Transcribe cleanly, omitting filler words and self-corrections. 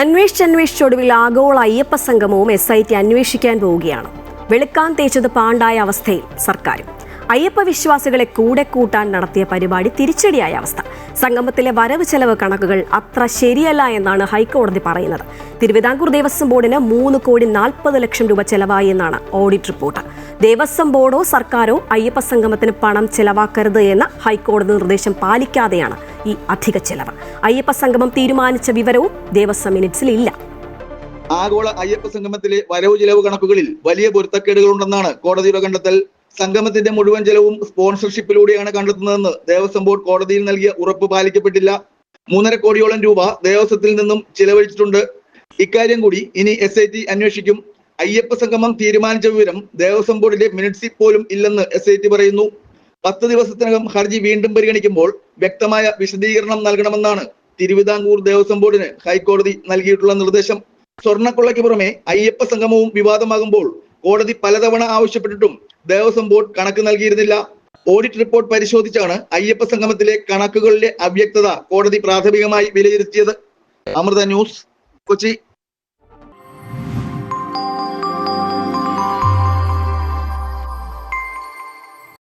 അന്വേഷിച്ചൊടുവിൽ ആഗോള അയ്യപ്പ സംഗമവും SIT അന്വേഷിക്കാൻ പോവുകയാണ്. വെളുക്കാൻ തേച്ചത് പാണ്ടായ അവസ്ഥയിൽ സർക്കാരും. അയ്യപ്പ വിശ്വാസികളെ കൂടെ കൂട്ടാൻ നടത്തിയ പരിപാടി തിരിച്ചടിയായ അവസ്ഥ. സംഗമത്തിലെ വരവ് ചെലവ് കണക്കുകൾ അത്ര ശരിയല്ല എന്നാണ് ഹൈക്കോടതി പറയുന്നത്. തിരുവിതാംകൂർ ദേവസ്വം ബോർഡിന് 3,40,00,000 രൂപ ചെലവായി എന്നാണ് ഓഡിറ്റ് റിപ്പോർട്ട്. ദേവസ്വം ബോർഡോ സർക്കാരോ അയ്യപ്പ സംഗമത്തിന് പണം ചെലവാക്കരുത് എന്ന ഹൈക്കോടതി നിർദ്ദേശം പാലിക്കാതെയാണ് ഈ അധിക ചെലവ്. അയ്യപ്പ സംഗമം തീരുമാനിച്ച വിവരവും ദേവസ്വം മിനിറ്റ്സിൽ ഇല്ല. ആഗോള അയ്യപ്പ സംഗമത്തിലെ വരവ് ചെലവ് കണക്കുകളിൽ വലിയ പൊരുത്തക്കേടുകളുണ്ടെന്നാണ് കോടതിയുടെ കണ്ടെത്തൽ. സംഗമത്തിന്റെ മുഴുവൻ ചെലവും സ്പോൺസർഷിപ്പിലൂടെയാണ് കണ്ടെത്തുന്നതെന്ന് ദേവസ്വം ബോർഡ് കോടതിയിൽ നൽകിയ ഉറപ്പ് പാലിക്കപ്പെട്ടില്ല. 3.5 കോടിയോളം രൂപ ദേവസ്വത്തിൽ നിന്നും ചിലവഴിച്ചിട്ടുണ്ട്. ഇക്കാര്യം കൂടി ഇനി SIT അന്വേഷിക്കും. അയ്യപ്പ സംഗമം തീരുമാനിച്ച വിവരം ദേവസ്വം ബോർഡിന്റെ മിനിറ്റ്സിൽ പോലും ഇല്ലെന്ന് SIT പറയുന്നു. 10 ദിവസത്തിനകം ഹർജി വീണ്ടും പരിഗണിക്കുമ്പോൾ വ്യക്തമായ വിശദീകരണം നൽകണമെന്നാണ് തിരുവിതാംകൂർ ദേവസ്വം ബോർഡിന് ഹൈക്കോടതി നൽകിയിട്ടുള്ള നിർദ്ദേശം. സ്വർണ്ണക്കൊള്ളയ്ക്ക് പുറമെ അയ്യപ്പ സംഗമവും വിവാദമാകുമ്പോൾ കോടതി പലതവണ ആവശ്യപ്പെട്ടിട്ടും ദേവസ്വം ബോർഡ് കണക്ക് നൽകിയിരുന്നില്ല. ഓഡിറ്റ് റിപ്പോർട്ട് പരിശോധിച്ചാണ് അയ്യപ്പ സംഗമത്തിലെ കണക്കുകളിലെ അവ്യക്തത കോടതി പ്രാഥമികമായി വിലയിരുത്തിയത്. അമൃത ന്യൂസ്, കൊച്ചി.